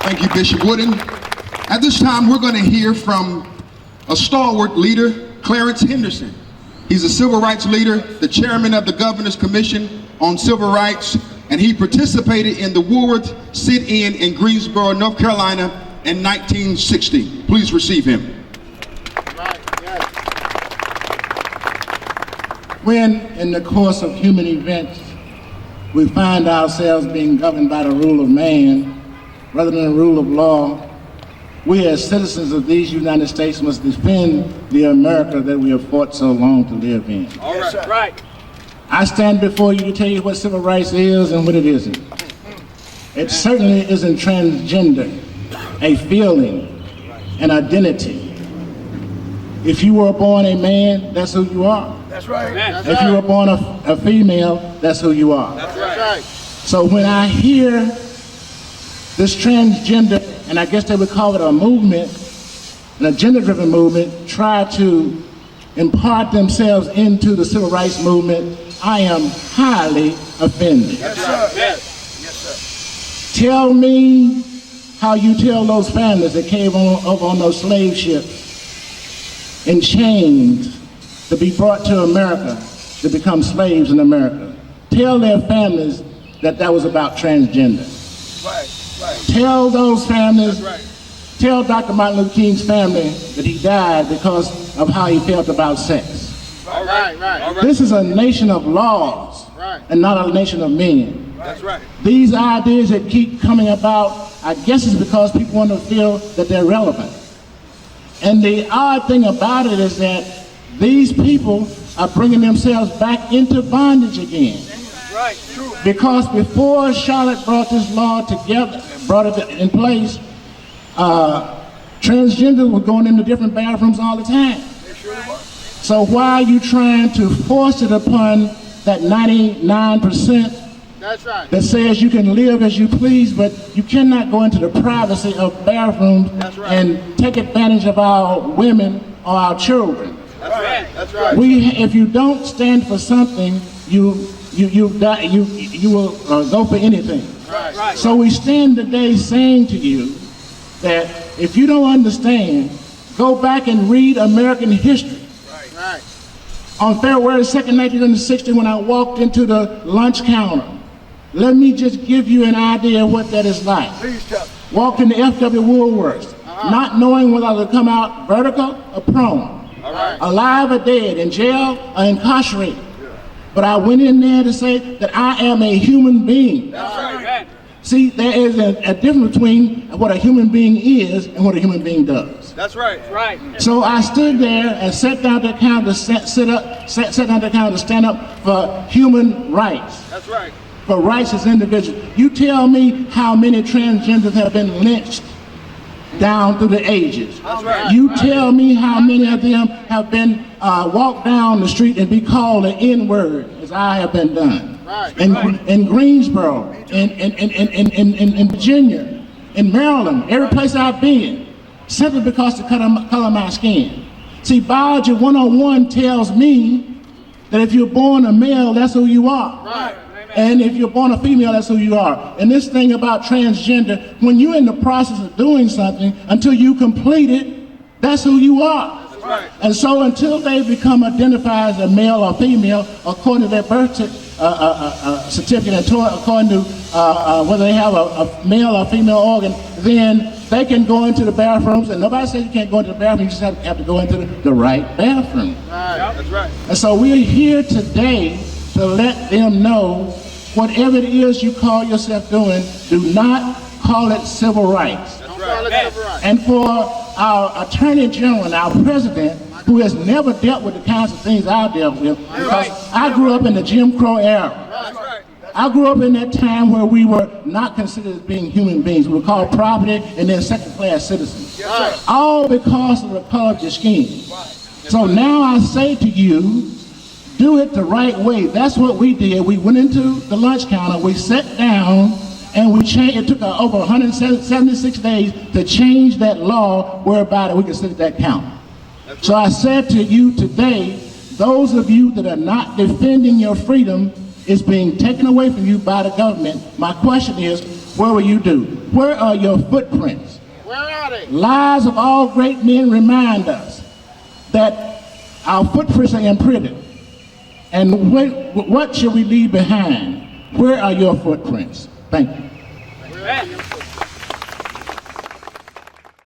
Thank you, Bishop Wooden. At this time, we're going to hear from a stalwart leader, Clarence Henderson. He's a civil rights leader, the chairman of the Governor's Commission on Civil Rights, and he participated in the Woolworth sit-in in Greensboro, North Carolina in 1960. Please receive him. When, in the course of human events, we find ourselves being governed by the rule of man rather than the rule of law, we as citizens of these United States must defend the America that we have fought so long to live in. All right. Right. I stand before you to tell you what civil rights is and what it isn't. It certainly isn't transgender, a feeling, an identity. If you were born a man, that's who you are. That's right. If you were born a female, that's who you are. That's right. So when I hear this transgender, and I guess they would call it a movement, an agenda-driven movement, try to impart themselves into the civil rights movement, I am highly offended. Yes, sir. Yes, Tell me how you tell those families that came over on those slave ships in chains to be brought to America to become slaves in America. Tell their families that that was about transgender. Right. Tell those families, That's right. Tell Dr. Martin Luther King's family that he died because of how he felt about sex. All right. All right. This is a nation of laws and not a nation of men. That's right. These ideas that keep coming about, I guess it's because people want to feel that they're relevant. And the odd thing about it is that these people are bringing themselves back into bondage again. Right. True. Because before Charlotte brought this law together, brought it in place, transgender were going into different bathrooms all the time. So why are you trying to force it upon that 99% That's right. that says you can live as you please, but you cannot go into the privacy of bathrooms and take advantage of our women or our children? That's right. That's right. If you don't stand for something, you will go for anything. Right. So we stand today saying to you that if you don't understand, go back and read American history. Right. On February 2nd, 1960, when I walked into the lunch counter, let me just give you an idea of what that is like. Please tell. Walked into F.W. Woolworth, not knowing whether I would come out vertical or prone, alive or dead, in jail or incarcerated. But I went in there to say that I am a human being. That's right. See, there is a difference between what a human being is and what a human being does. That's right. Right. So I stood there and sat down to count to sat down to count to stand up for human rights. That's right. For rights as individuals. You tell me how many transgenders have been lynched down through the ages. That's right. You tell me how many of them have been walked down the street and be called an N-word, as I have been done. Right. In Greensboro, in Virginia, in Maryland, every place I've been, simply because of the color of my skin. See, Biology 101 tells me that if you're born a male, that's who you are. Right. And if you're born a female, that's who you are. And this thing about transgender, when you're in the process of doing something, until you complete it, that's who you are. That's right. And so until they become identified as a male or female, according to their birth certificate, and according to whether they have a male or female organ, then they can go into the bathrooms, and nobody says you can't go into the bathroom, you just have to go into the right bathroom. Right. That's right. And so we're here today to let them know whatever it is you call yourself doing, do not call it civil rights. That's right. And for our Attorney General and our President, who has never dealt with the kinds of things I've dealt with, because I grew up in the Jim Crow era. That's right. I grew up in that time where we were not considered as being human beings. We were called property and then second-class citizens. Yes, all because of the color of your skin. So now I say to you, do it the right way. That's what we did. We went into the lunch counter, we sat down, and we changed. It took over 176 days to change that law whereby we could sit at that counter. So I said to you today, those of you that are not defending your freedom is being taken away from you by the government. My question is, what will you do? Where are your footprints? Where are they? Lives of all great men remind us that our footprints are imprinted. And what should we leave behind? Where are your footprints? Thank you. Amen.